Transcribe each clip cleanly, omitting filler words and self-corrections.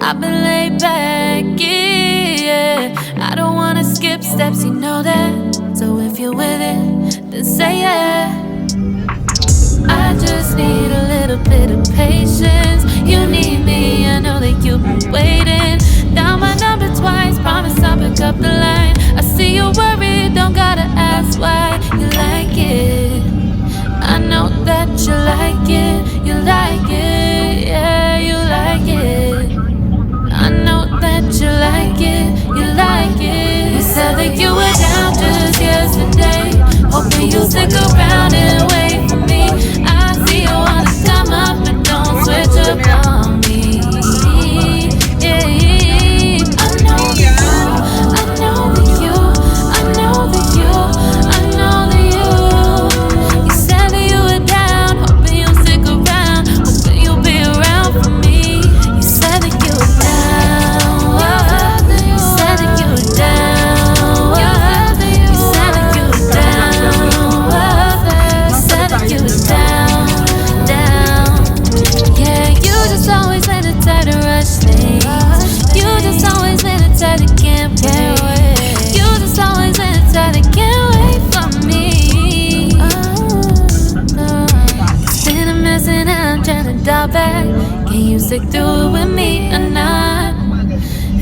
I've been laid back, yeah. I don't wanna skip steps, you know that. So if you're with it, then say yeah. I just need a little bit of patience. You need me, I know that you've been waiting. Down my number twice, promise I'll pick up the line. I see you worried, don't gotta ask why. You like it, I know that you like it. You like it, yeah, you like it. I know that you like it, you like it. You said that you were down just yesterday, hoping you'll stick around and wait for me. I see you wanna come up, but don't switch up on me. Yeah, I know you, I know that you, I know that you, I know that you. You said that you were down, hoping you'll stick around, hoping you'll be around for me. You said that you were down, you said that you were down, you said that you were down, you said that you were down, down. Yeah, you just always been the type to rush things. You just always been the type that can't wait. You just always been the type that can't wait for me. It's been a mess and I'm trying to dial back. Can you stick through it with me or not?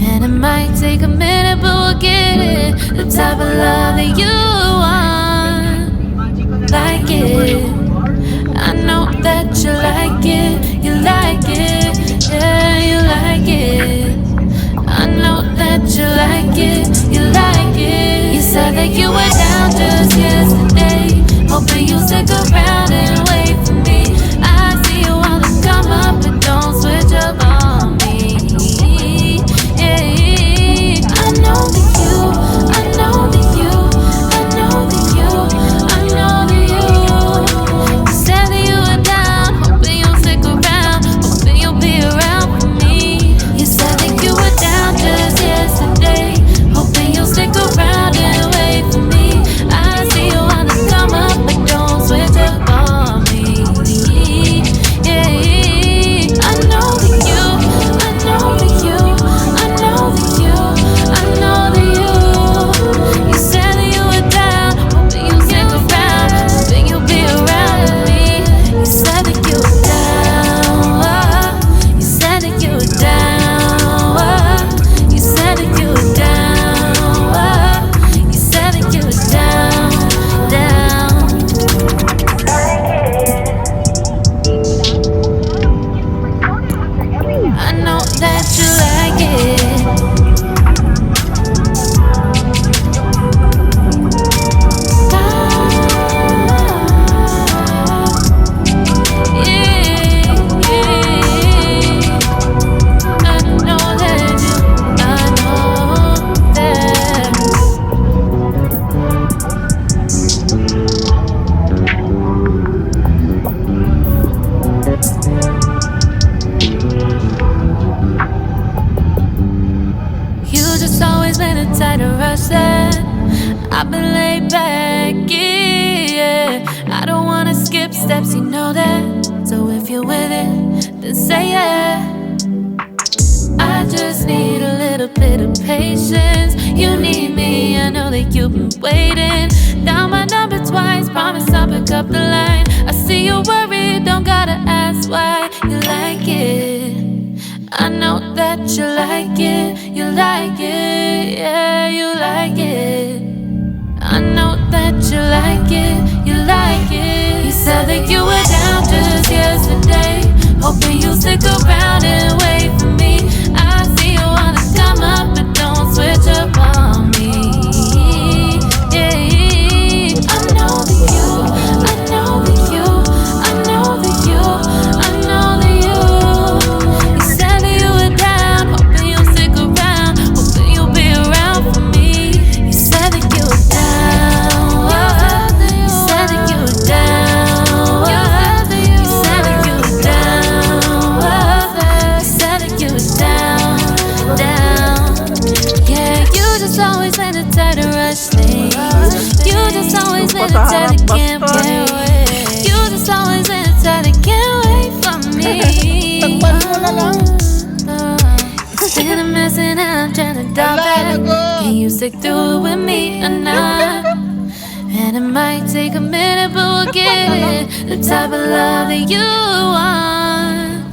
And it might take a minute, but we'll get it. The type of love that you want, like it. I know that you like it, you like it, yeah, you like it. I know that you like it, you like it. You said that you were down just yesterday, hoping you'll stick around and wait for me. I see you wanna come up, but don't switch up on me. Yeah, I know that you, I know that you, I know that you, I know that you. You said that you were down, hoping you'll stick around, hoping you'll be around for me. You said that you were down just yesterday, hoping you'll stick around and wait for me. I see you wanna come up, but don't switch up on me. Yeah, I know that you, I know that you, I know that you, I know that you. You said that you were down, hoping you'll stick around, hoping you'll be around with me. You said that you were down, you said that you were down, you said that you were down, you said that you were down, down. I know that you like it. Yeah, yeah. I know that you, I know that. You just always been the type to rush that. I've been laid back, yeah. I don't wanna skip steps, you know that. So if you're with it, then say yeah. I just need a little bit of patience. You need me, I know that you've been waiting. Down my number twice, promise I'll pick up the line. I see you worried, don't gotta ask why. You like it, I know that you like it, you like it, yeah, you like it. I know that you like it, you like it. You said that you were down just yesterday, hoping you'll stick around and wait for me. I see you wanna come up, but don't switch up on me. Yeah, I know that you, I know that you, I know that you, I know that you. You said that you were down, hoping you'll stick around, hoping you'll be around for me. You said that you were down, you said that you were down, you said that you were down, you said been a mess and I'm trying to dial back. Can you stick through it with me or not? And it might take a minute, but we'll get it. The type of love that you want.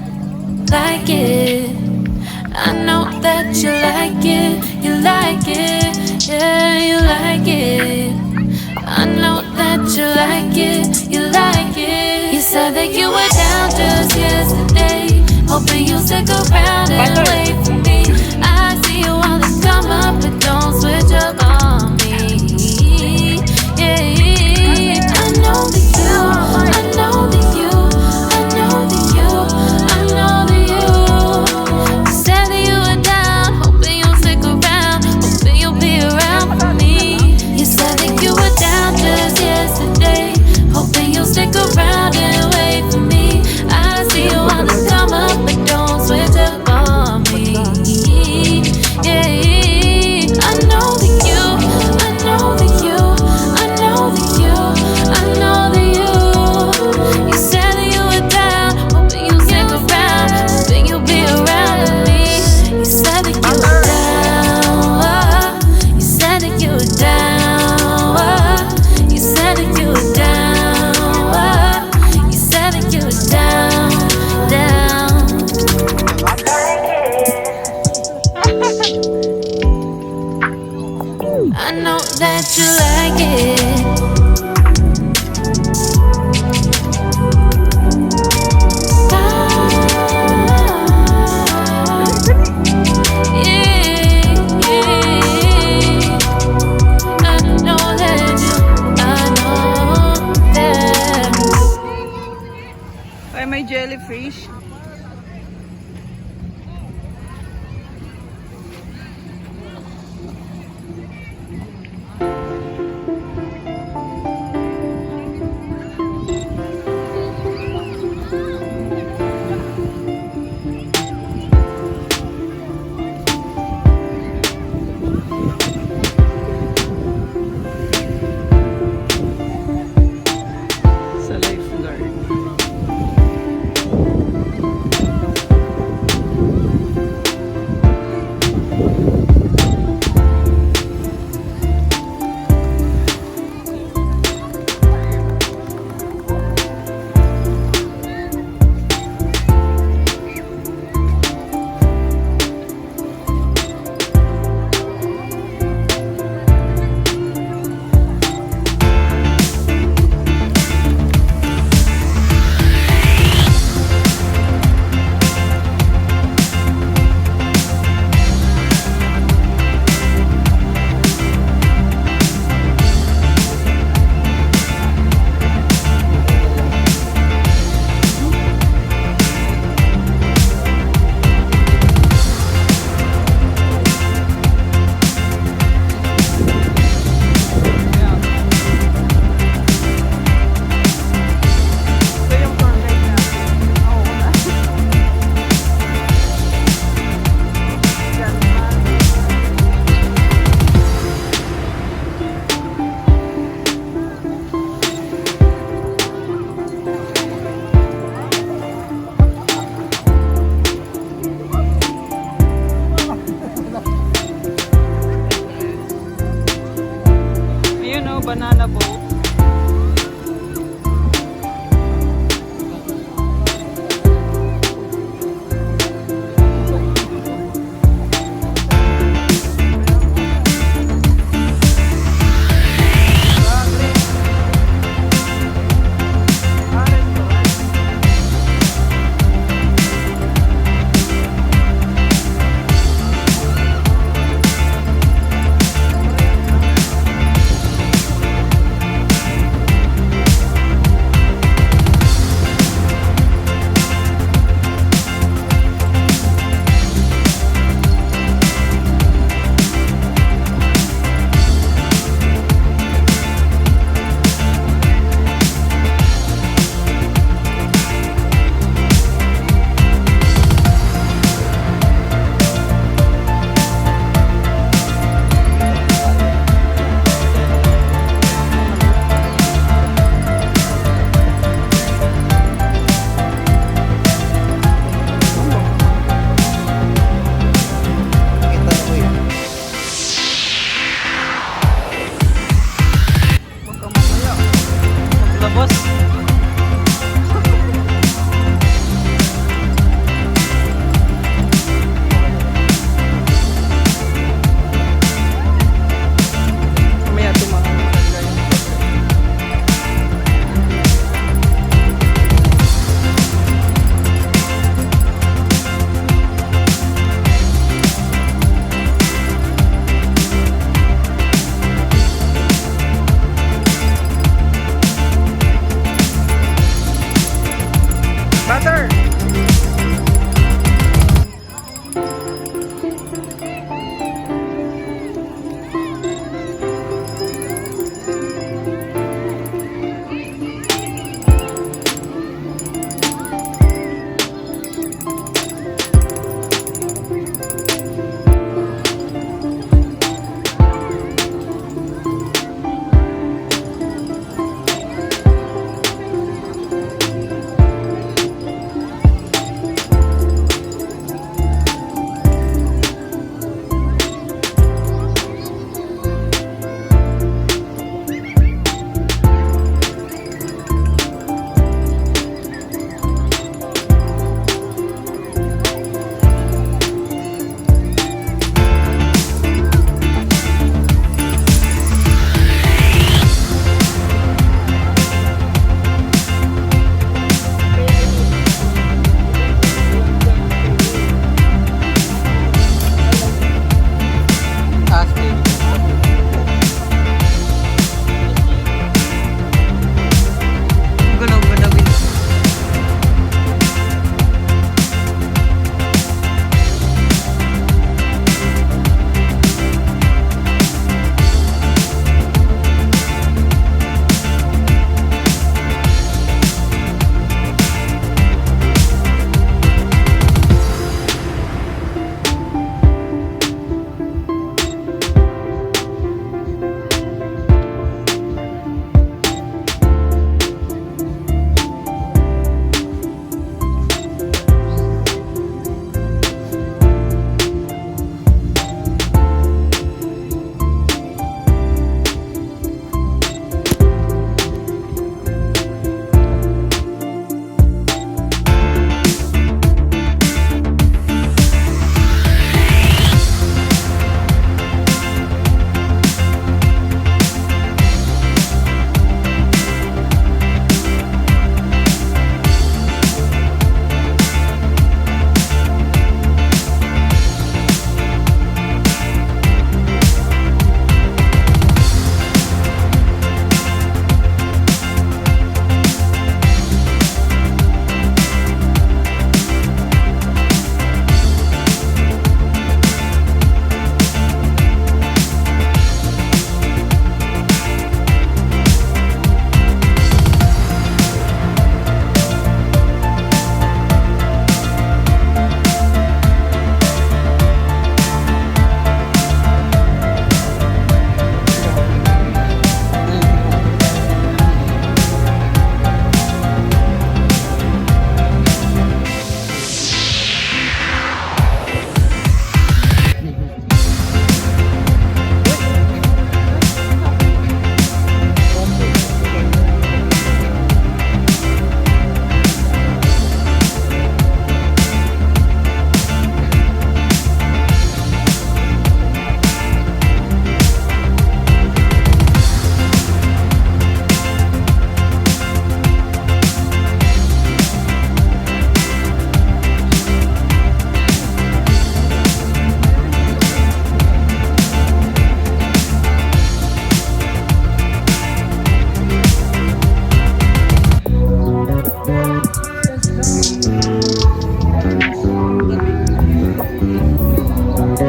Like it, I know that you like it. You like it, yeah, you like it. I know that you like it. You like it. You said that you were down just yesterday, hoping you'll stick around and wait for me. I see you wanna come up, but don't switch up on me. Yeah, I know that you, I know that you, I know that you, I know that you. You said that you were down, hoping you'll stick around, hoping you'll be around for me. You said that you were down just yesterday, hoping you'll stick around and wait for me. I see you wanna come up, but don't switch up on me. Yeah, I know that you, I know that you, I know that you, I know that you. You said that you were down, hoping you'll stick around, hoping you'll be around with me. You said that you were down, you said that you were down, you said that you were down, you said that you were down, down. I know that you like it. Yeah, I know that you, I know that. Ay, may jellyfish.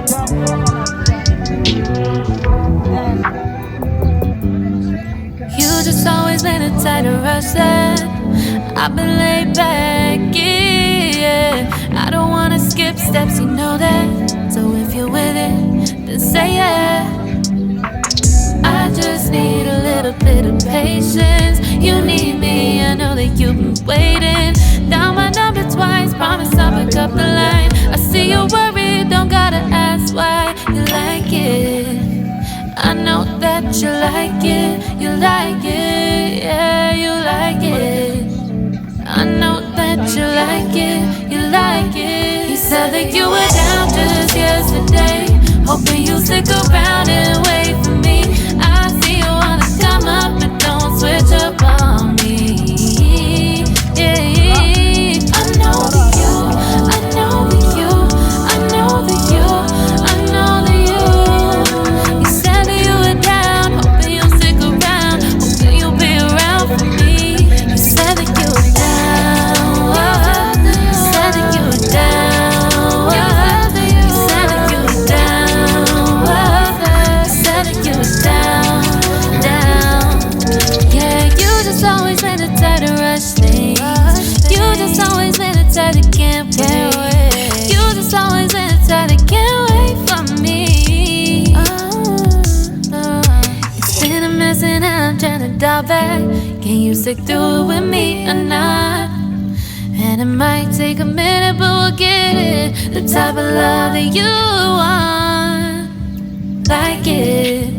You just always been the type to rush that. I've been laid back, yeah. I don't wanna skip steps, you know that. So if you're with it, then say yeah. I just need a little bit of patience. You need me, I know that you've been waiting. Down my number twice, promise I'll pick up the line. I see you're worried, don't gotta ask why. You like it, I know that you like it. You like it, yeah, you like it. I know that you like it, you like it. You said that you were down just yesterday, hoping you'll stick around and wait for me. I see you wanna come up, but don't switch up on me. Yeah, I know that you, I know that you, I know that you, I know that you. You said that you were down, hoping you'll stick around, hoping you'll be around for me. You said that you were down, you said that you were down, you said that you were down, you said that you were down, down. Yeah, you just always been the type to rush things. You just always been the type that can't wait. You just always been the type that can't wait for me. It's been a mess and I'm trying to dial back. Can you stick through it with me or not? And it might take a minute, but we'll get it. The type of love that you want, like it.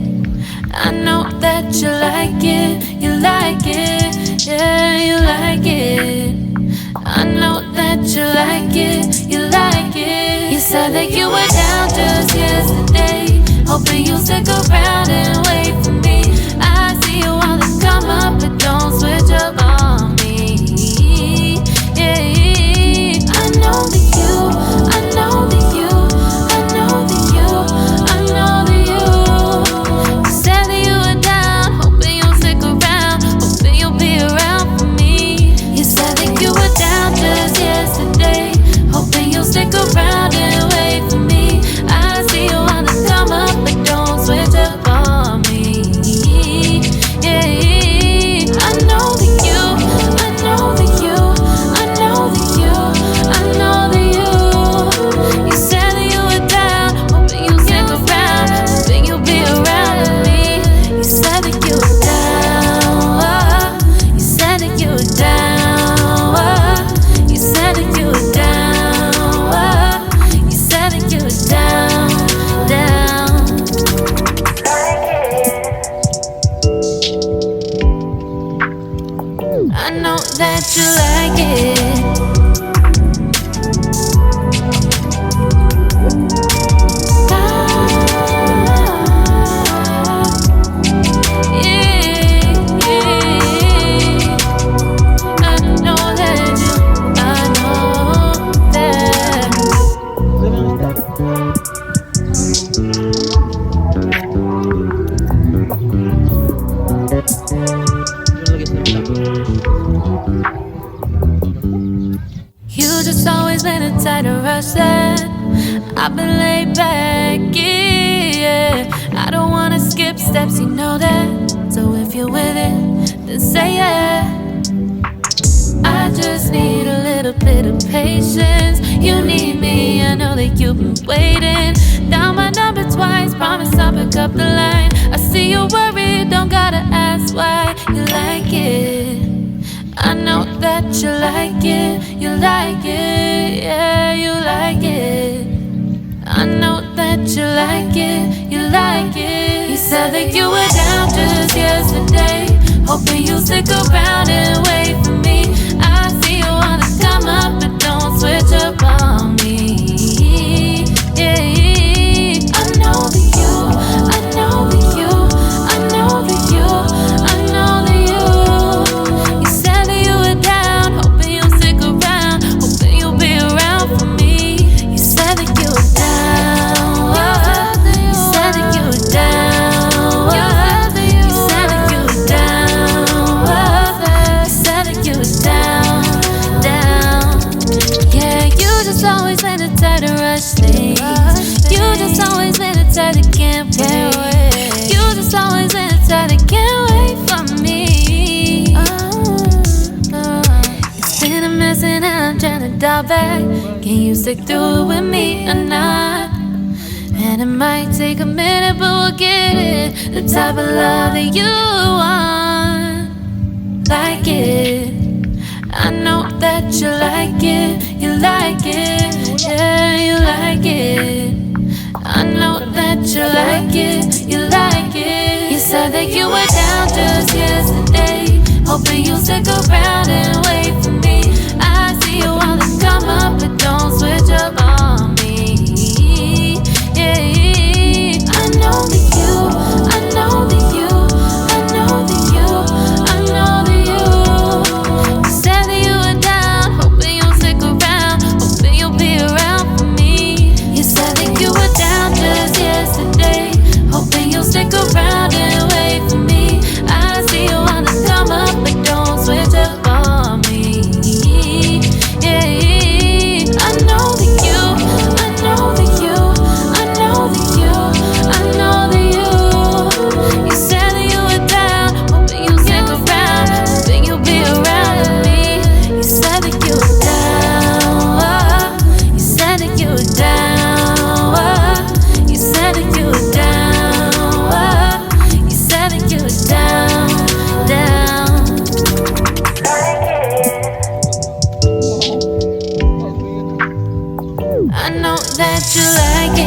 I know that you like it, you like it, yeah, you like it. I know that you like it, you like it. You said that you were down just yesterday, hoping you'll stick around and wait for me. I see you wanna come up, but don't switch up on me. Yeah, I know that you, I know that you, I know that you, I know that you. You said that you were down, hoping you'll stick around, hoping you'll be around for me. You said that you were down just yesterday, hoping you'll stick around and wait for me. I see you wanna come up, but don't switch up on me. Yeah, I know that you, I know that you, I know that you, I know that you. You said that you were down, hoping you'll stick around, hoping you'll be around with me. You said that you were down, you said that you were down, you said that you were down, you said that you were down, down. I know that you like it. You just always been the type to rush that. I've been laid back, yeah. I don't wanna skip steps, you know that. So if you're with it, then say yeah. I just need a little bit of patience. You need me, I know that you've been waiting. Down my number twice, promise I'll pick up the line. I see you're worried, don't gotta ask why. You like it, I know that you like it, you like it, yeah, you like it. I know that you like it, you like it. You said that you were down just yesterday, hoping you'll stick around and wait for me. I see you wanna come up, but don't switch up on me. Yeah, I know that you, I know that you, I know that you, I know that you. You said that you were down, hoping you'll stick around, hoping you'll be around for me. You said that you were down, you said that you were down, you said that you were down, you said that you were down, down. Yeah, you dial back. Can you stick through it with me or not? And it might take a minute, but we'll get it. The type of love that you want, like it. I know that you like it, you like it, yeah, you like it. I know that you like it, you like it. You said that you were down just yesterday, hoping you'll stick around and wait for me. I see you wanna come up, but don't switch up on me. Yeah, I know that you, I know that you, I know that you, I know that you. You said that you were down, hoping you'll stick around, hoping you'll be around for me. You said that you were down just yesterday, hoping you'll stick around and wait for me. I see you wanna come up, but don't switch up on me. Yeah, I know that you, I know that you, I know that you, I know that you. You said that you were down, hoping you'll stick around, hoping you'll be around with me. You said that you were down, you said that you were down, you said that you were down, you said that you were down, down. I know that you like it.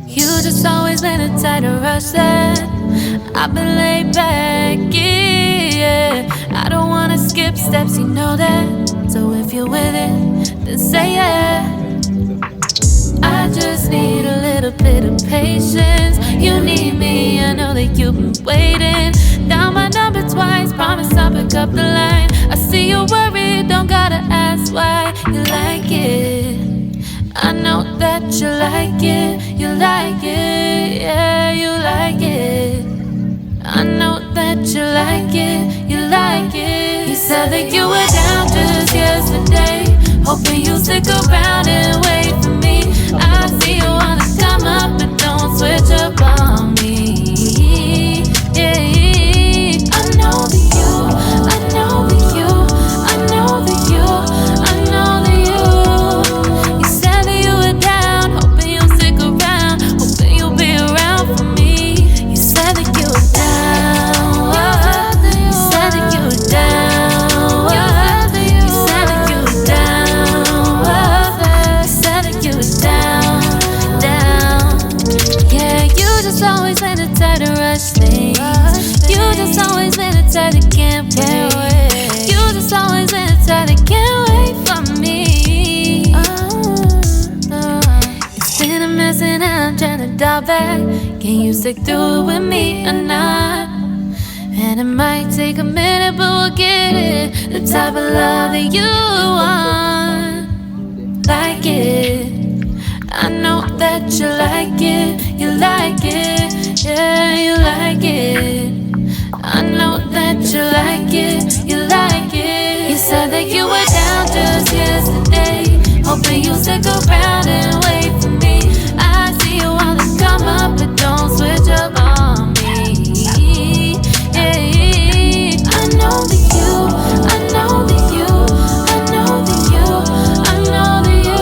You just always been a tighter rush that I've been laid back, yeah. I don't wanna skip steps, you know that. So if you're with it, then say yeah. I just need a little bit of patience. You need me, I know that you've been waiting. Down my number twice, promise I'll pick up the line. I see you worried, don't gotta ask why. You like it, I know that you like it, you like it, yeah, you like it. I know that you like it, you like it. You said that you were down just yesterday, hoping you'll stick around and wait for me. I see you wanna come up, but don't switch up on me. Yeah, I know that you, I know that you, I know that you, I know that you. You said that you were down, hoping you'll stick around, hoping you'll be around for me. You said that you were down, you said that you were down, you said that you were down, you said that you were down, down. Yeah, you just always been a tighter rush thing. You just always been a type that can't wait. You just always been a type that can't wait for me. It's been a mess and I'm trying to dial back. Can you stick through it with me or not? And it might take a minute, but we'll get it. The type of love that you want, like it. I know that you like it, you like it, yeah, you like it. I know that you like it, you like it. You said that you were down just yesterday, hoping you'll stick around and wait for me. I see you wanna come up, but don't switch up on me. Yeah, I know that you, I know that you, I know that you, I know that you.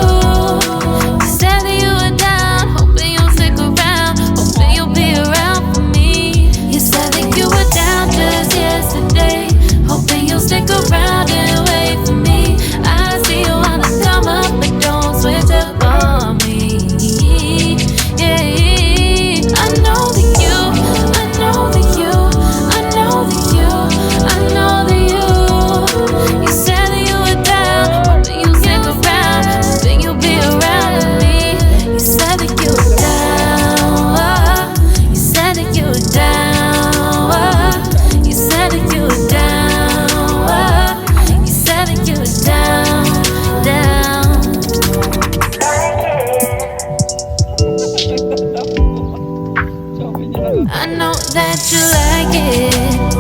You said that you were down, hoping you'll stick around, hoping you'll be around for me. You said that you were down just yesterday, hoping you'll stick around and wait for me. I see you wanna come up, but don't switch up on me. know that you like it.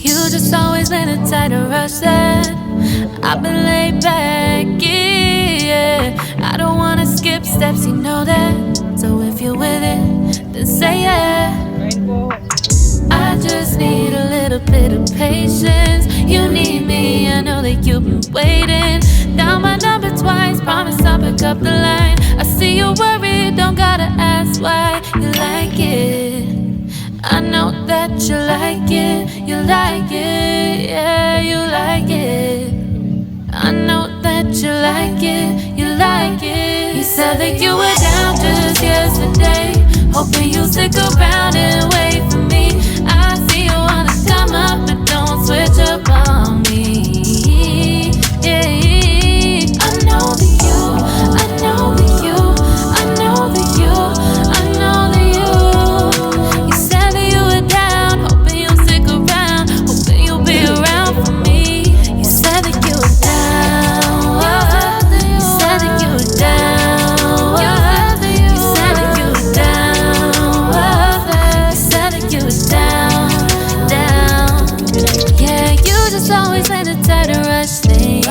You just always been a tighter rush that I've been laid back, yeah. I don't wanna skip steps, you know that. So if you're with it, then say yeah. I just need a little bit of patience. You need me, I know that you've been waiting. Down my number twice, promise I'll pick up the line. I see you worried, don't gotta ask why. You like it, I know that you like it. You like it, yeah, you like it. I know that you like it, you like it. You said that you were down just yesterday, hoping you'll stick around and wait for me. I see you wanna come up, but don't switch up on me. Yeah, I know that you, I know that you, I know that you, I know that you. You said that you were down, hoping you'll stick around, hoping you'll be around for me. You said that you were down, you said that you were down, you said that you were down, you said that you were down, down. Yeah, you just always been a tighter rush thing.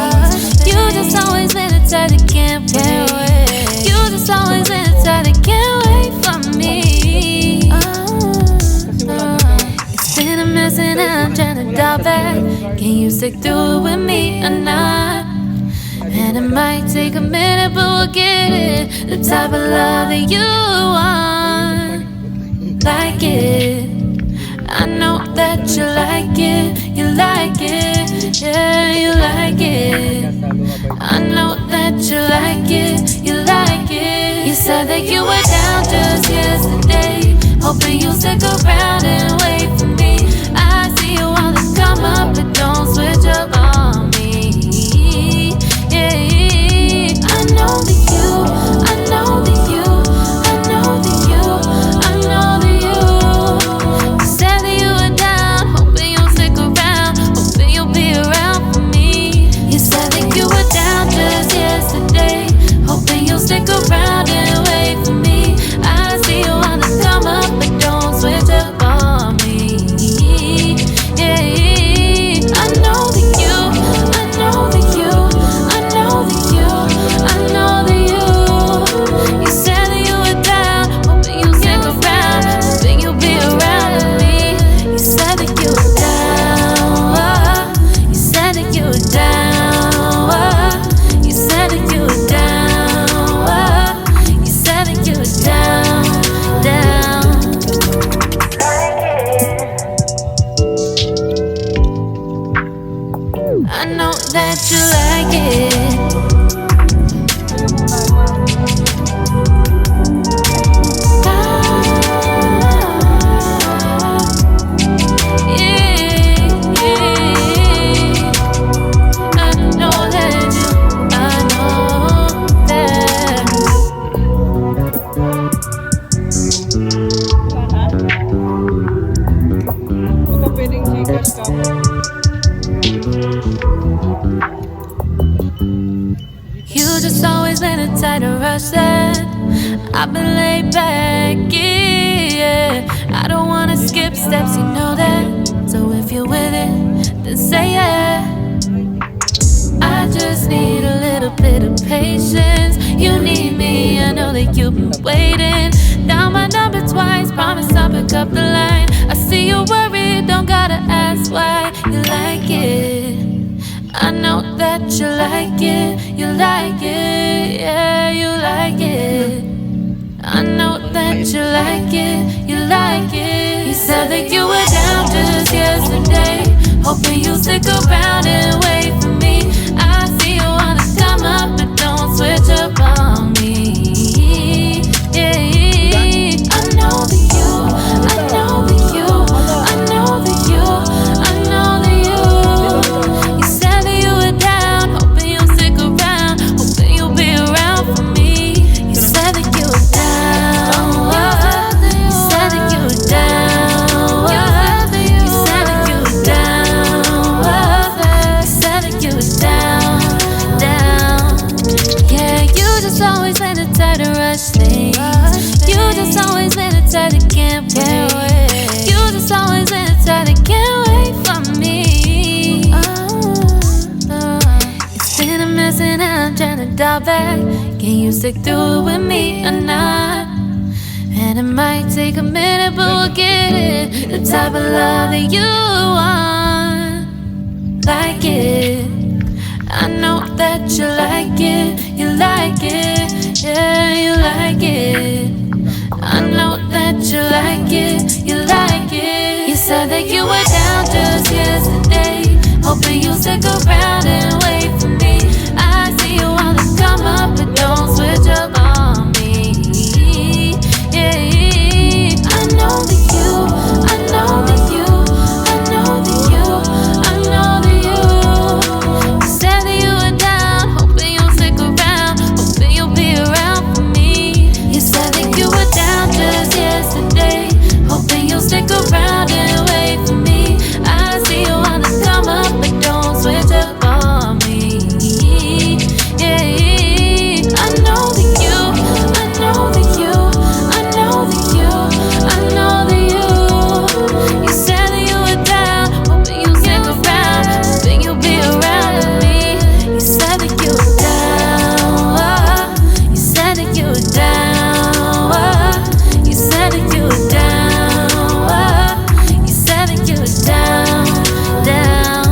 You just always been a tight that can't wait. You just always been a tight that can't wait for me. It's been a mess and I'm trying to dial back. Can you stick through it with me or not? And it might take a minute, but we'll get it. The type of love that you want, like it. I know that you like it, you like it, yeah, you like it. I know that you like it, you like it. You said that you were down just yesterday, hoping you'll stick around and wait for me. I see you wanna come up, but don't switch up on me. Yeah, I know that you, I know that you, I know that you, I know that you. You said that you were down, hoping you'll stick around, hoping you'll be around for me. You said that you were down just yesterday, hoping you'll stick around and wait for me. I see you wanna come up, but don't switch up on me. Yeah, I know that you, I know that you, I know that you, I know that you. You said that you were down, hoping you'll stick around, hoping you'll be around with me. You said that you were down, you said that you were down, you said that you were down, you said that you were down, down. I know that you like it. You just always been a tighter rush that I've been laid back, yeah. I don't wanna skip steps, you know that. So if you're with it, then say yeah. I just need a little bit of patience. You need me, I know that you've been waiting. Down my number twice, promise I'll pick up the line. I see you worried, don't gotta ask why. You like it, I know that you like it, you like it, yeah, you like it. I know that you like it, you like it. You said that you were down just yesterday, hoping you'll stick around and wait for me. I see you wanna come up, but don't switch up on me. Yeah, I know that you, I know that you. things. You just always been the type that can't wait. You just always been the type that can't wait for me. It's been a mess and I'm trying to dial back. Can you stick through it with me or not? And it might take a minute, but we'll get it. The type of love that you want, like it. I know that you like it, you like it, yeah, you like it. I know that you like it, you like it. You said that you were down just yesterday, hoping you'll stick around and wait for me. I see you wanna come up, but don't switch up on me. Yeah, I know that you, I know that you, I know that you, I know that you. You said that you were down, hoping you'll stick around, hoping you'll be around for me. You said that you were down just yesterday, hoping you'll stick around and wait for me. I see you wanna come up, but don't switch up on me. Yeah, I know that you, I know that you, I know that you, I know that you. You said that you were down, hoping you'll stick around, hoping you'll be around with me. You said that you were down, you said that you were down, you said that you were down, you said that you were down, down.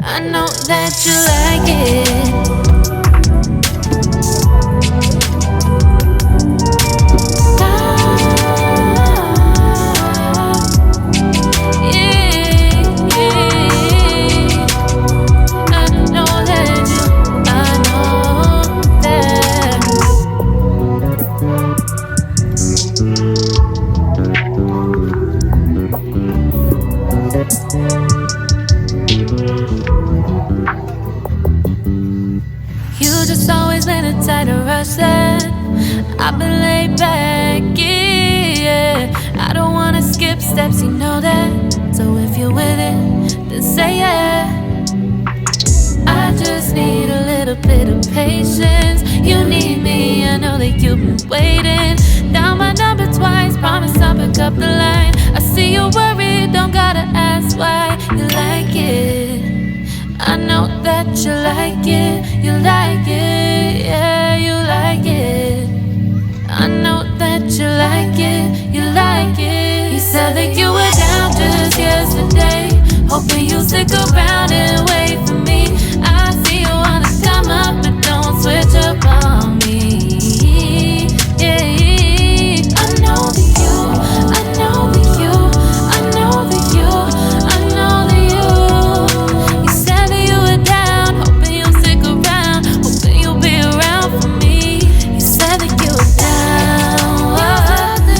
I know that you like it. You just always been the type to rush that. I've been laid back, yeah. I don't wanna skip steps, you know that. So if you're with it, then say yeah. I just need a little bit of patience. You need me, I know that you've been waiting. Down my number twice, promise I'll pick up the line. I see you worried, don't gotta ask why. You like it, I know that you like it, you like it, yeah, you like it. I know that you like it, you like it. You said that you were down just yesterday, hoping you'll stick around and wait for me. I see you wanna come up, but don't switch up on me. Yeah, I know that you, I know that you, I know that you, I know that you. You said that you were down, hoping you'll stick around, hoping you'll be around for me. You said that you were down,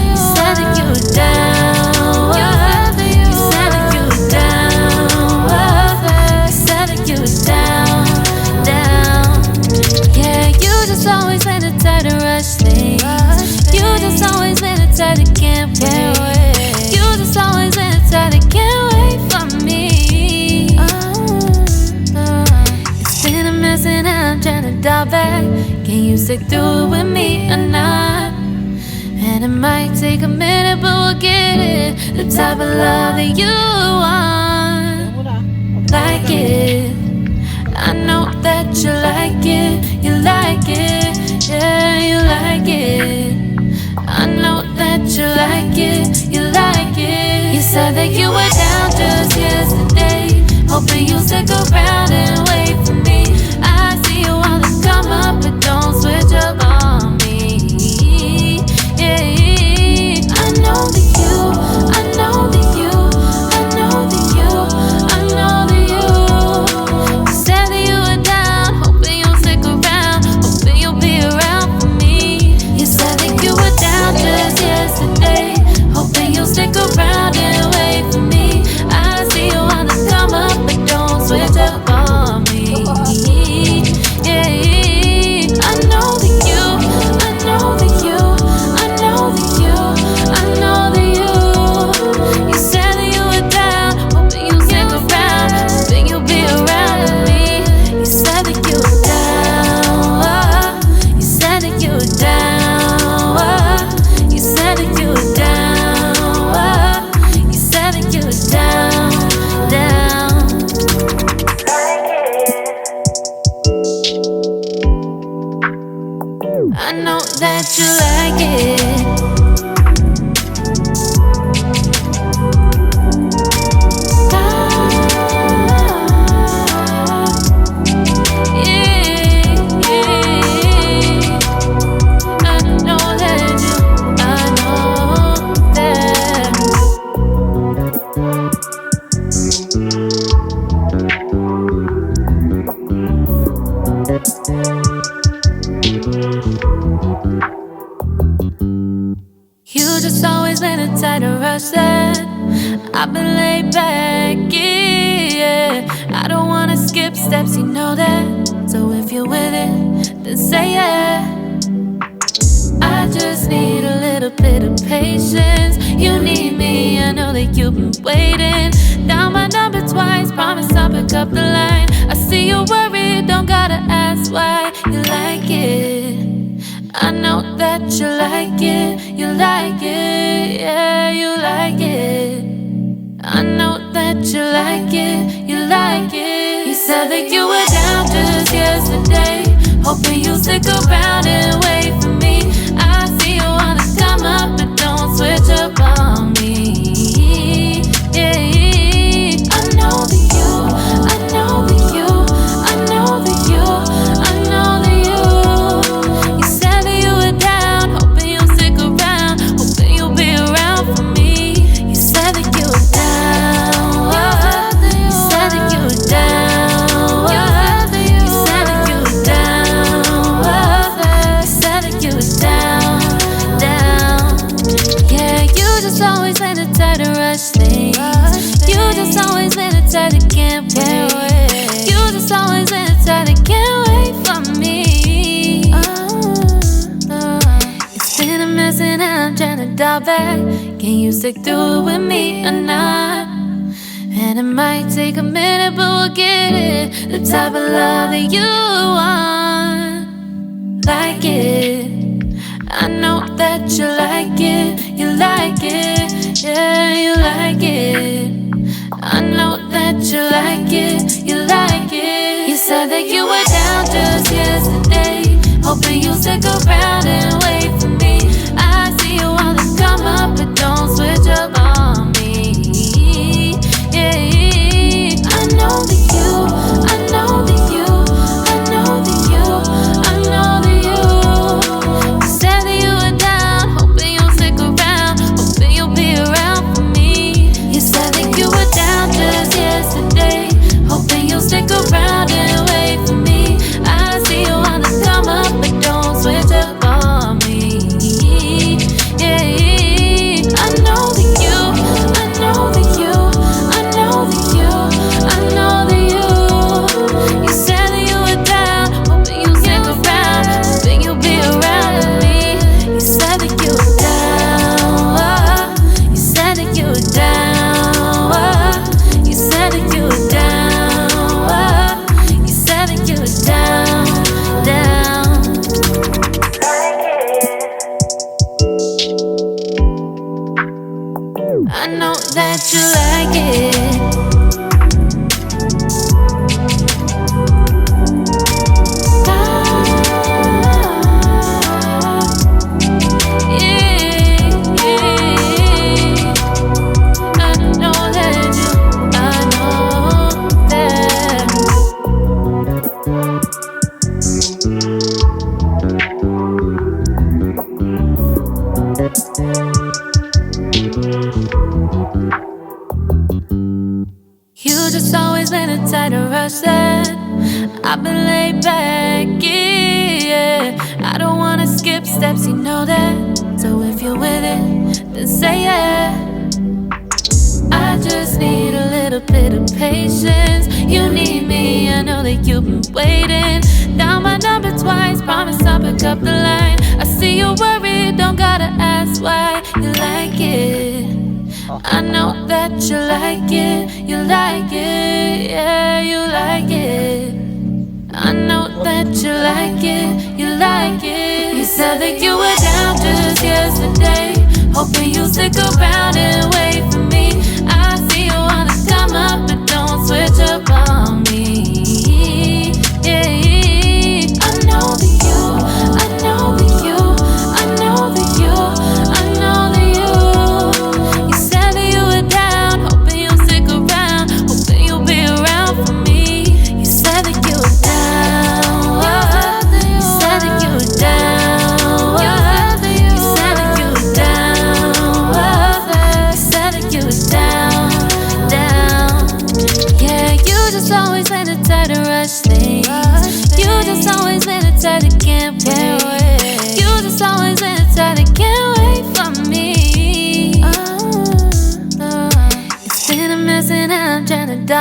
you said that you were down, you said that you were down, you said that you were down, down. Yeah, you just always been the type to rush things. You just always been the type that can't wait. You just always been the type that can't wait for me. It's been a mess and I'm trying to dial back. Can you stick through it with me or not? And it might take a minute, but we'll get it. The type of love that you want, like it. I know that you like it, you like it, yeah, you like it. I know that you like it, you like it. You said that you were down just yesterday, hoping you'll stick around and wait for me. I see you wanna come up, but don't switch up on me. Yeah, I know that you, I know that you, I know that you, I know that you. You said that you were down, hoping you'll stick around, hoping you'll be around for me. You said that you were down just yesterday, hoping you'll stick around and wait for me. I see you wanna come up, but don't switch up on me. that you like it. I've been laid back, yeah. I don't wanna skip steps, you know that. So if you're with it, then say yeah. I just need a little bit of patience. You need me, I know that you've been waiting. Down my number twice, promise I'll pick up the line. I see you're worried, don't gotta ask why. You like it, I know that you like it. You like it, yeah, you like it. I know that you like it, you like it. You said that you were down just yesterday, hoping you'll stick around and wait for me. I see you wanna come up, but don't switch up on me. Yeah, I know that you, I know that you, I know that you, I know that you. You said that you were down, hoping you'll stick around, hoping you'll be around for me. You said that you were down, you said that you were down, you said that you were down, you said that you were down, down. Yeah, you just always been the type to rush things. You just always been the type that can't wait. You just always been the type that can't wait for me. It's been a mess and I'm trying to dial back. Can you stick through it with me or not? And it might take a minute, but we'll get it. The type of love that you want, like it. I know that you like it, you like it, yeah, you like it. I know that you like it, you like it. You said that you were down just yesterday, hoping you'll stick around and wait for me. I see you wanna come up, but don't switch up on me. Yeah, I know that you, I know that you, I know that you, I know that you. You said that you were down, hoping you'll stick around, hoping you'll be around for me. You said that you were down just yesterday, hoping you'll stick around and wait for me. I see you wanna come up, but don't switch up on me. Yeah, I know that you, I know that you, I know that you, I know that you. You said that you were down, hoping you'll stick around, hoping you'll be around with me. You said that you were down, you said that you were down, you said that you were down, you said that you were down, down. I know that you like it. I've been laid back, yeah. I don't wanna skip steps, you know that. So if you're with it, then say yeah. I just need a little bit of patience. You need me, I know that you've been waiting. Down my number twice, promise I'll pick up the line. I see you're worried, don't gotta ask why. You like it, I know that you like it, you like it, yeah, you like it. I know that you like it, you like it. You said that you were down just yesterday, hoping you'll stick around and wait for me. I see you wanna come up, but don't switch up on me. Yeah, I know that you, I know that you,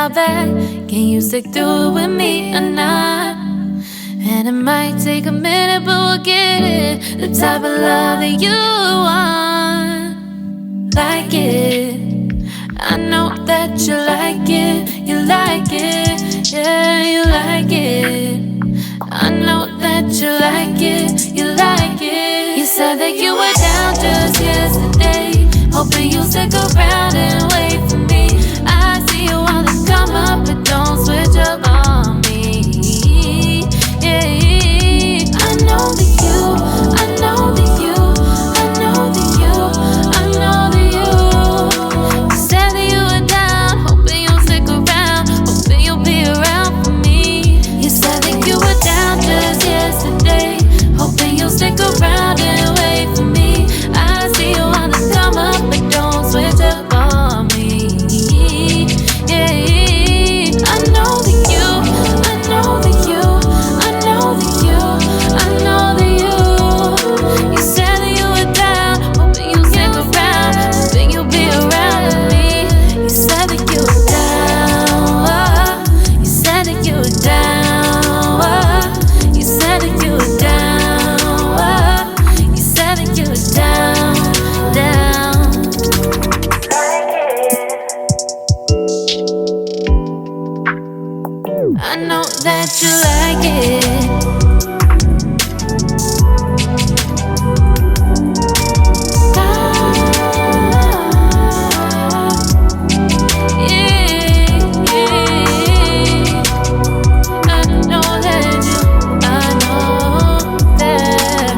dial back. Can you stick through it with me or not? And it might take a minute, but we'll get it. The type of love that you want. Like it, I know that you like it. You like it, yeah, you like it. I know that you like it, you like it. You said that you were down just yesterday, hoping you'll stick around and wait for me. I see you wanna come up, but don't switch up on me. Yeah, I know that you, I know that you, I know that you, I know that you. You said that you were down, hoping you'll stick around, hoping you'll be around for me. You said that you were down just yesterday, hoping you'll stick around and wait for me. I see you wanna come up, but don't switch up on me. Yeah, I know that you, I know that you, I know that you, I know that you. You said that you were down, hoping you'll stick around, hoping you'll be around with me. You said that you were down, you said that you were down, you said that you were down, you said that you were down, down. I know that you like it. I know that you, I know that.